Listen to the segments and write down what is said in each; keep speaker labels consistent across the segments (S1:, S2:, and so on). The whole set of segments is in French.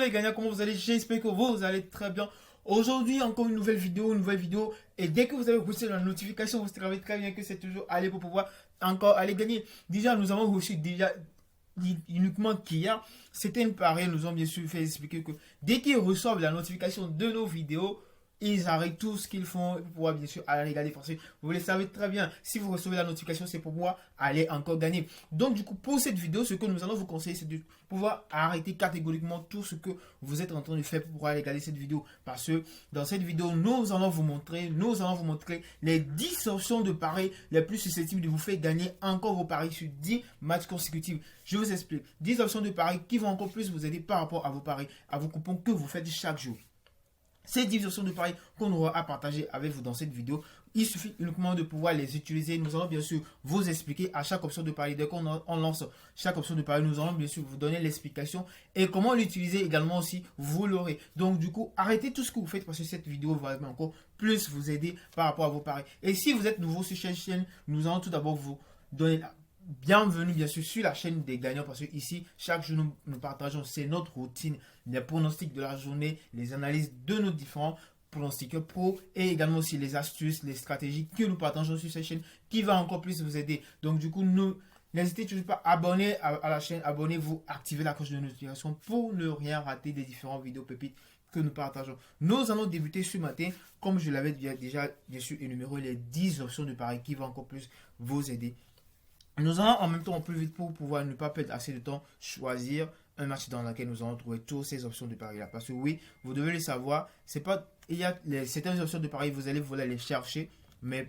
S1: les gagnants, comment vous allez? J'espère que vous allez très bien. Aujourd'hui, encore une nouvelle vidéo. Et dès que vous avez reçu la notification, vous savez très bien que c'est toujours aller pour pouvoir encore aller gagner. Déjà, nous avons reçu déjà uniquement qu'hier, c'était une pareille, nous ont bien sûr fait expliquer que dès qu'ils reçoivent la notification de nos vidéos, ils arrêtent tout ce qu'ils font pour pouvoir bien sûr aller regarder parce que vous le savez très bien, si vous recevez la notification, c'est pour pouvoir aller encore gagner. Donc du coup, pour cette vidéo, ce que nous allons vous conseiller, c'est de pouvoir arrêter catégoriquement tout ce que vous êtes en train de faire pour pouvoir aller regarder cette vidéo. Parce que dans cette vidéo, nous allons vous montrer les 10 options de paris les plus susceptibles de vous faire gagner encore vos paris sur 10 matchs consécutifs. Je vous explique. 10 options de paris qui vont encore plus vous aider par rapport à vos paris, à vos coupons que vous faites chaque jour. Ces 10 options de paris qu'on aura à partager avec vous dans cette vidéo, il suffit uniquement de pouvoir les utiliser. Nous allons bien sûr vous expliquer à chaque option de pari. Dès qu'on lance chaque option de pari, nous allons bien sûr vous donner l'explication et comment l'utiliser également aussi, vous l'aurez. Donc du coup, arrêtez tout ce que vous faites parce que cette vidéo va encore plus vous aider par rapport à vos paris. Et si vous êtes nouveau sur cette chaîne, nous allons tout d'abord vous donner bienvenue bien sûr sur la chaîne des gagnants parce que ici chaque jour nous partageons, c'est notre routine, les pronostics de la journée, les analyses de nos différents pronostiqueurs pro et également aussi les astuces, les stratégies que nous partageons sur cette chaîne qui va encore plus vous aider. Donc du coup, n'hésitez toujours pas à abonner à la chaîne, abonnez-vous, activez la cloche de notification pour ne rien rater des différentes vidéos pépites que nous partageons. Nous allons débuter ce matin, comme je l'avais déjà bien sûr énuméré, les 10 options de paris qui vont encore plus vous aider. Nous allons en même temps plus vite pour pouvoir ne pas perdre assez de temps, choisir un match dans lequel nous allons trouver toutes ces options de paris là. Parce que oui, vous devez le savoir, c'est pas, il y a certaines options de paris, vous allez vouloir les chercher, mais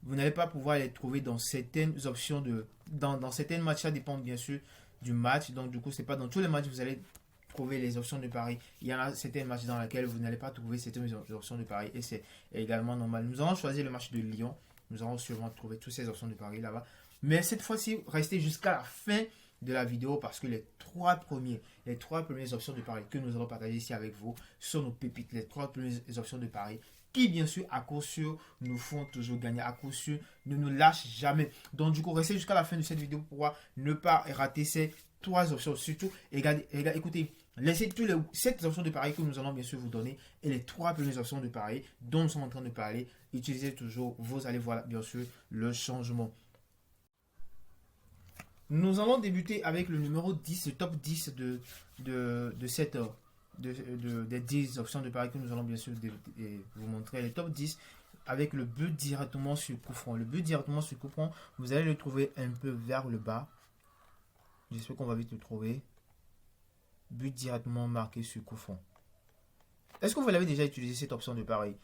S1: vous n'allez pas pouvoir les trouver dans certaines options dans certains matchs. Ça dépend bien sûr du match. Donc du coup, c'est pas dans tous les matchs que vous allez trouver les options de paris. Il y en a certains matchs dans lesquels vous n'allez pas trouver certaines options de paris et c'est également normal. Nous allons choisir le match de Lyon. Nous allons sûrement trouver toutes ces options de paris là-bas. Mais cette fois-ci, restez jusqu'à la fin de la vidéo parce que les trois premières options de paris que nous allons partager ici avec vous sont nos pépites. Les 3 premières options de paris qui, bien sûr, à coup sûr, nous font toujours gagner. À coup sûr, ne nous lâchent jamais. Donc, du coup, restez jusqu'à la fin de cette vidéo pour pouvoir ne pas rater ces 3 options. Surtout, écoutez, laissez toutes les 7 options de paris que nous allons bien sûr vous donner et les 3 premières options de paris dont nous sommes en train de parler. Utilisez toujours, vous allez voir bien sûr le changement. Nous allons débuter avec le numéro 10, le top 10 de cette des 10 options de paris que nous allons bien sûr vous montrer. Le top 10 avec le but directement sur coup franc. Le but directement sur coup franc, vous allez le trouver un peu vers le bas. J'espère qu'on va vite le trouver. But directement marqué sur coup franc. Est-ce que vous l'avez déjà utilisé cette option de paris?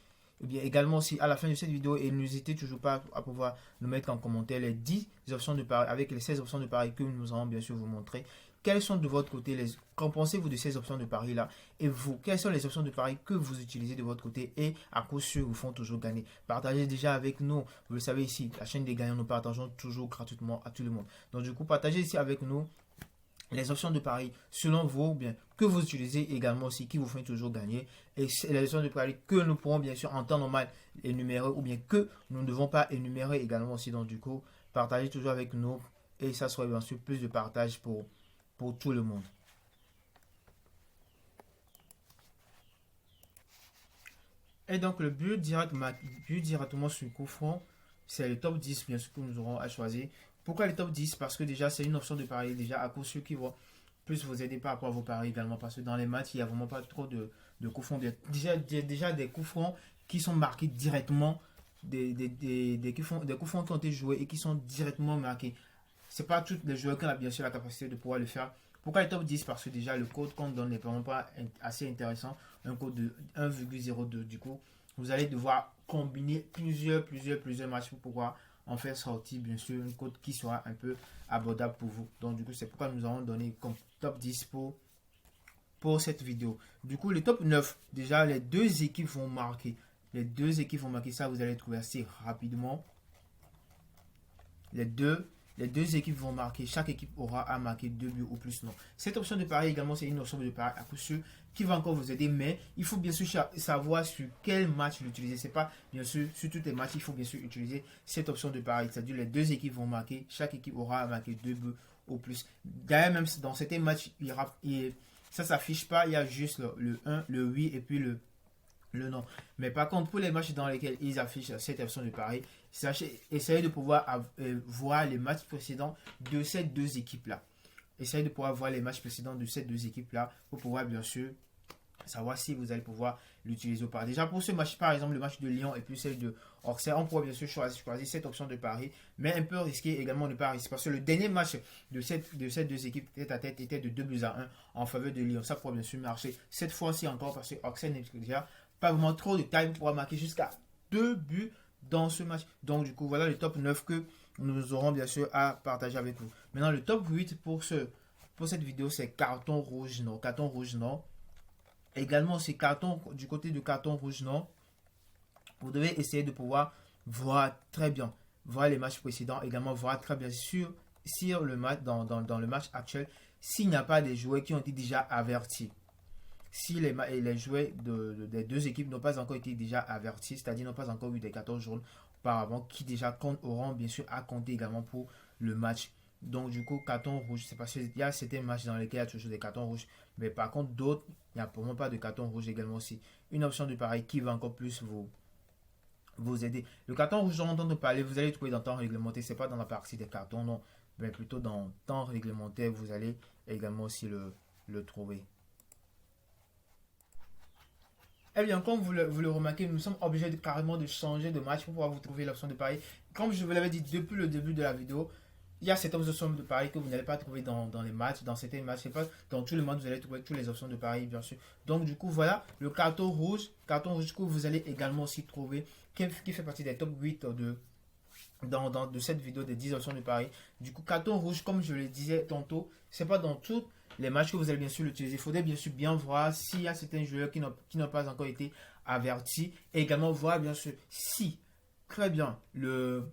S1: Et bien également si à la fin de cette vidéo et n'hésitez toujours pas à pouvoir nous mettre en commentaire les 10 options de paris avec les 16 options de paris que nous allons bien sûr vous montrer. Quelles sont de votre côté qu'en pensez-vous de ces options de paris là? Et vous, quelles sont les options de paris que vous utilisez de votre côté et à coup sûr vous font toujours gagner? Partagez déjà avec nous. Vous le savez ici, la chaîne des gagnants, nous partageons toujours gratuitement à tout le monde. Donc du coup, partagez ici avec nous les options de paris selon vous, bien que vous utilisez également aussi, qui vous font toujours gagner, et les options de paris que nous pourrons bien sûr en temps normal énumérer ou bien que nous ne devons pas énumérer également aussi. Donc du coup, partagez toujours avec nous et ça sera bien sûr plus de partage pour tout le monde. Et donc le but directement sur le coup franc, c'est le top 10 bien sûr que nous aurons à choisir. Pourquoi le top 10? Parce que déjà c'est une option de pari déjà à coup sûr qui va plus vous aider par rapport à vos paris également. Parce que dans les matchs, il n'y a vraiment pas trop de coups francs. Déjà des coups francs qui sont marqués directement, des coups francs qui ont été joués et qui sont directement marqués. C'est pas tous les joueurs qui ont bien sûr la capacité de pouvoir le faire. Pourquoi le top 10? Parce que déjà le code qu'on donne n'est vraiment pas assez intéressant. Un code de 1,02 du coup. Vous allez devoir combiner plusieurs matchs pour pouvoir en faire sortir bien sûr une code qui sera un peu abordable pour vous. Donc du coup c'est pourquoi nous avons donné comme top 10 pour cette vidéo. Du coup le top 9, déjà les deux équipes vont marquer. Les deux équipes vont marquer, ça vous allez trouver assez rapidement. Les deux équipes vont marquer, chaque équipe aura à marquer 2 buts ou plus. Non. Cette option de pari également, c'est une option de pari à coup sûr qui va encore vous aider, mais il faut bien sûr savoir sur quel match l'utiliser. C'est pas bien sûr sur tous les matchs, il faut bien sûr utiliser cette option de pari. C'est-à-dire les deux équipes vont marquer, chaque équipe aura à marquer 2 buts ou plus. D'ailleurs, même dans certains matchs, ça s'affiche pas, il y a juste le 1, le oui et puis le nom. Mais par contre, pour les matchs dans lesquels ils affichent cette option de pari, essayez de pouvoir voir les matchs précédents de ces deux équipes-là. Essayez de pouvoir voir les matchs précédents de ces deux équipes-là pour pouvoir bien sûr savoir si vous allez pouvoir l'utiliser ou pas. Déjà pour ce match, par exemple le match de Lyon et puis celle de Auxerre, on pourrait bien sûr choisir cette option de pari, mais un peu risqué également de ne pas risquer parce que le dernier match de ces deux équipes tête à tête était de 2-1 en faveur de Lyon. Ça pourrait bien sûr marcher cette fois-ci encore parce que Auxerre n'est déjà pas vraiment trop de taille pour pouvoir marquer jusqu'à 2 buts dans ce match. Donc du coup voilà le top 9 que nous aurons bien sûr à partager avec vous. Maintenant le top 8 pour cette vidéo, c'est carton rouge non. Carton rouge non. Également, c'est carton du côté de carton rouge non. Vous devez essayer de pouvoir voir très bien, voir les matchs précédents, également voir très bien sur le match, dans le match actuel, s'il n'y a pas des joueurs qui ont été déjà avertis. Si les joueurs des deux équipes n'ont pas encore été déjà avertis, c'est-à-dire n'ont pas encore eu des 14 jours auparavant, qui déjà auront bien sûr à compter également pour le match. Donc du coup, carton rouge, c'est parce qu'il y a certains matchs dans lesquels il y a toujours des cartons rouges, mais par contre d'autres, il n'y a pour moi pas de carton rouge également aussi. Une option de pareil qui va encore plus vous aider. Le carton rouge dont on entend parler, vous allez le trouver dans temps réglementé, c'est pas dans la partie des cartons, non, mais plutôt dans temps réglementé, vous allez également aussi le trouver. Eh bien, comme vous le remarquez, nous sommes obligés carrément de changer de match pour pouvoir vous trouver l'option de pari. Comme je vous l'avais dit depuis le début de la vidéo, il y a cette option de pari que vous n'allez pas trouver dans les matchs, dans certains matchs, c'est pas dans tous les matchs, vous allez trouver toutes les options de pari, bien sûr. Donc, du coup, voilà, le carton rouge que vous allez également aussi trouver, qui fait partie des top 8 de cette vidéo des 10 options de pari. Du coup, carton rouge, comme je le disais tantôt, c'est pas dans tous les matchs que vous allez bien sûr l'utiliser. Il faudrait bien sûr bien voir s'il y a certains joueurs qui n'ont pas encore été avertis. Et également voir bien sûr si, très bien, les joueurs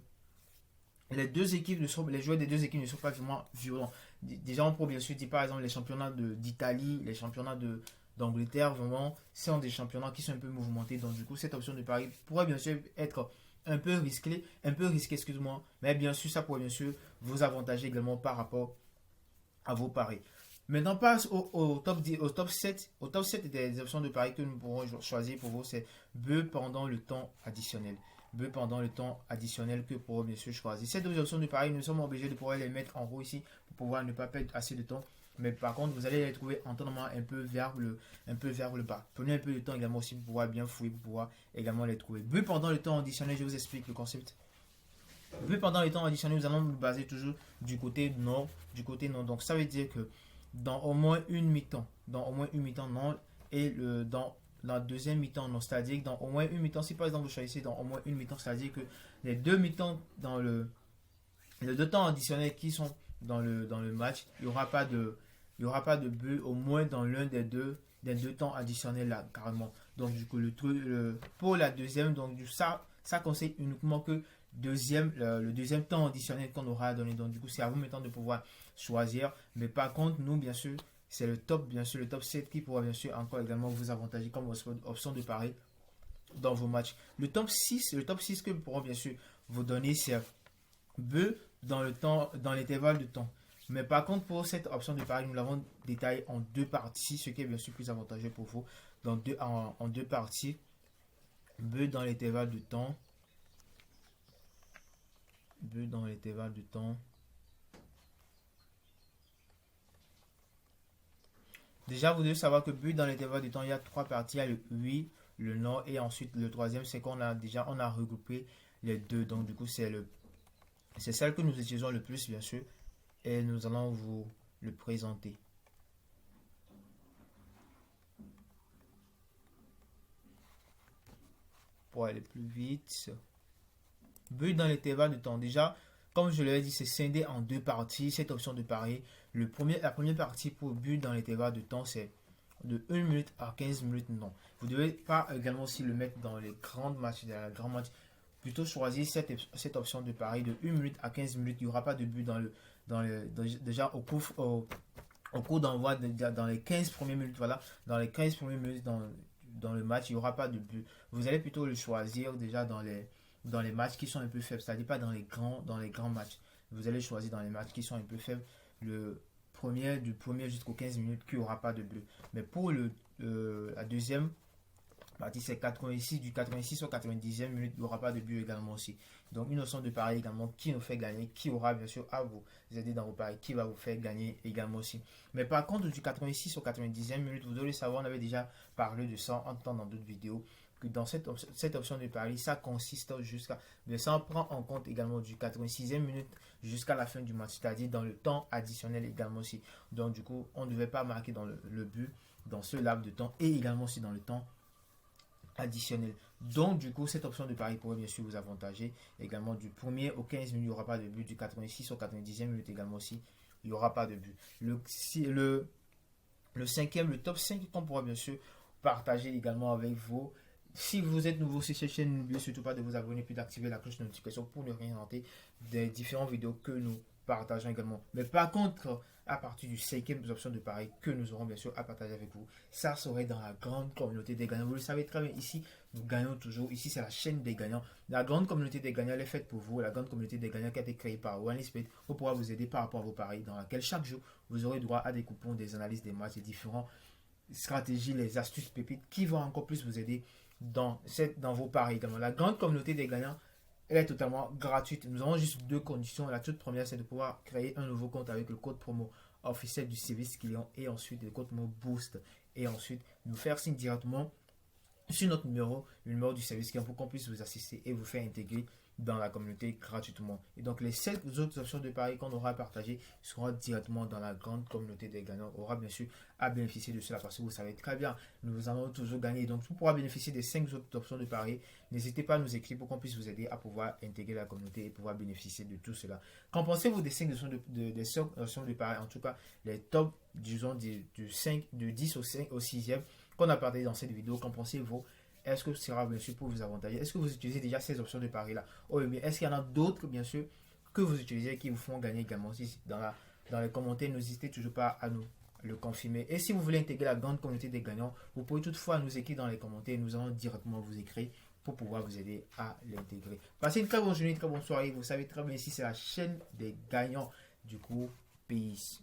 S1: des deux équipes ne sont pas vraiment violents. Déjà, on peut bien sûr dire par exemple les championnats d'Italie, les championnats d'Angleterre, vraiment, sont des championnats qui sont un peu mouvementés. Donc, du coup, cette option de pari pourrait bien sûr être un peu risqué, excuse-moi, mais bien sûr, ça pourrait bien sûr vous avantager également par rapport à vos paris. Maintenant, passe au top 10, au top 7. Au top 7 des options de paris que nous pourrons choisir pour vous, c'est B pendant le temps additionnel. B pendant le temps additionnel que pourrons bien sûr choisir. Ces deux options de paris, nous sommes obligés de pouvoir les mettre en haut ici pour pouvoir ne pas perdre assez de temps. Mais par contre, vous allez les trouver en tournant un peu vers le bas. Prenez un peu de temps également aussi pour pouvoir bien fouiller, pour pouvoir également les trouver. B pendant le temps additionnel, je vous explique le concept. B pendant le temps additionnel, nous allons nous baser toujours du côté nord. Donc ça veut dire que dans au moins une mi-temps, non, et dans la deuxième mi-temps, non, c'est-à-dire que dans au moins une mi-temps, si par exemple vous choisissez dans au moins une mi-temps, c'est-à-dire que les deux mi-temps les deux temps additionnels qui sont dans le match, il n'y aura pas de but au moins dans l'un des deux temps additionnels là, carrément. Donc du coup, pour la deuxième, donc ça conseille uniquement que le deuxième temps additionnel qu'on aura à donner. Donc du coup, c'est à vous maintenant de pouvoir choisir. Mais par contre, nous, bien sûr, c'est le top 7 qui pourra bien sûr encore également vous avantager comme option de pari dans vos matchs. Le top 6 que nous pourrons bien sûr vous donner, c'est B dans l'intervalle de temps. Mais par contre, pour cette option de pari, nous l'avons détaillé en deux parties, ce qui est bien sûr plus avantageux pour vous. En deux parties. B dans l'intervalle de temps. B dans l'intervalle de temps. Déjà, vous devez savoir que but dans l'intervalle de temps, il y a trois parties. Il y a le oui, le non, et ensuite le troisième, c'est qu'on a regroupé les deux. Donc, du coup, c'est celle que nous utilisons le plus, bien sûr, et nous allons vous le présenter. Pour aller plus vite. But dans l'intervalle de temps. Déjà, comme je l'ai dit, c'est scindé en deux parties. Cette option de pari. La première partie pour but dans l'intervalle de temps, c'est de 1 minute à 15 minutes. Non. Vous ne devez pas également aussi le mettre dans les grands matchs. Plutôt choisir cette option de pari de 1 minute à 15 minutes. Il n'y aura pas de but déjà au cours d'envoi, dans les 15 premières minutes. Voilà. Dans les 15 premières minutes dans le match, il n'y aura pas de but. Vous allez plutôt le choisir déjà dans les matchs qui sont un peu faibles, c'est-à-dire pas dans les grands matchs. Vous allez choisir dans les matchs qui sont un peu faibles du premier jusqu'aux 15 minutes qu'il n'y aura pas de bleu. Mais pour la deuxième partie, c'est 86, du 86 au 90e minute, il n'y aura pas de but également aussi. Donc une option de pari également qui nous fait gagner, qui aura bien sûr à vous aider dans vos paris, qui va vous faire gagner également aussi. Mais par contre, du 86 au 90e minute, vous devez savoir, on avait déjà parlé de ça en temps dans d'autres vidéos, que dans cette option de pari, ça consiste jusqu'à, mais ça prend en compte également du 86e minute jusqu'à la fin du match, c'est-à-dire dans le temps additionnel également aussi. Donc du coup, on ne devait pas marquer dans le but dans ce laps de temps et également aussi dans le temps additionnel. Donc du coup, cette option de pari pourrait bien sûr vous avantager. Également du 1er au 15 minutes, il n'y aura pas de but. Du 86 au 90e minute également aussi, il n'y aura pas de but. Le cinquième, le top 5 qu'on pourra bien sûr partager également avec vous. Si vous êtes nouveau sur cette chaîne, n'oubliez surtout pas de vous abonner puis d'activer la cloche de notification pour ne rien rater des différentes vidéos que nous partageons également. Mais par contre, à partir du cinquième option de pari que nous aurons bien sûr à partager avec vous, ça serait dans la grande communauté des gagnants. Vous le savez très bien, ici, nous gagnons toujours. Ici, c'est la chaîne des gagnants. La grande communauté des gagnants, elle est faite pour vous. La grande communauté des gagnants qui a été créée par OneXBet pour pouvoir vous aider par rapport à vos paris, dans laquelle chaque jour, vous aurez droit à des coupons, des analyses des matchs, des différentes stratégies, les astuces pépites qui vont encore plus vous aider dans vos paris également. La grande communauté des gagnants, elle est totalement gratuite. Nous avons juste deux conditions. La toute première, c'est de pouvoir créer un nouveau compte avec le code promo officiel du service client et ensuite le code promo boost et ensuite nous faire signe directement sur notre numéro, le numéro du service client pour qu'on puisse vous assister et vous faire intégrer dans la communauté gratuitement. Et donc les 7 autres options de paris qu'on aura partagées seront directement dans la grande communauté des gagnants. On aura bien sûr à bénéficier de cela parce que vous savez très bien, nous allons toujours gagner. Donc pour pouvoir bénéficier des 5 autres options de paris, n'hésitez pas à nous écrire pour qu'on puisse vous aider à pouvoir intégrer la communauté et pouvoir bénéficier de tout cela. Qu'en pensez-vous des 5 options de paris, en tout cas les top, disons du 10 au 6e qu'on a partagé dans cette vidéo? Qu'en pensez-vous? Est-ce que ce sera bien sûr pour vous avantager? Est-ce que vous utilisez déjà ces options de pari là? Oh, mais est-ce qu'il y en a d'autres bien sûr que vous utilisez qui vous font gagner également? Si dans les commentaires, n'hésitez toujours pas à nous le confirmer. Et si vous voulez intégrer la grande communauté des gagnants, vous pouvez toutefois nous écrire dans les commentaires. Nous allons directement vous écrire pour pouvoir vous aider à l'intégrer. Passez une très bonne journée, une très bonne soirée. Vous savez très bien ici, c'est la chaîne des gagnants. Du coup, peace.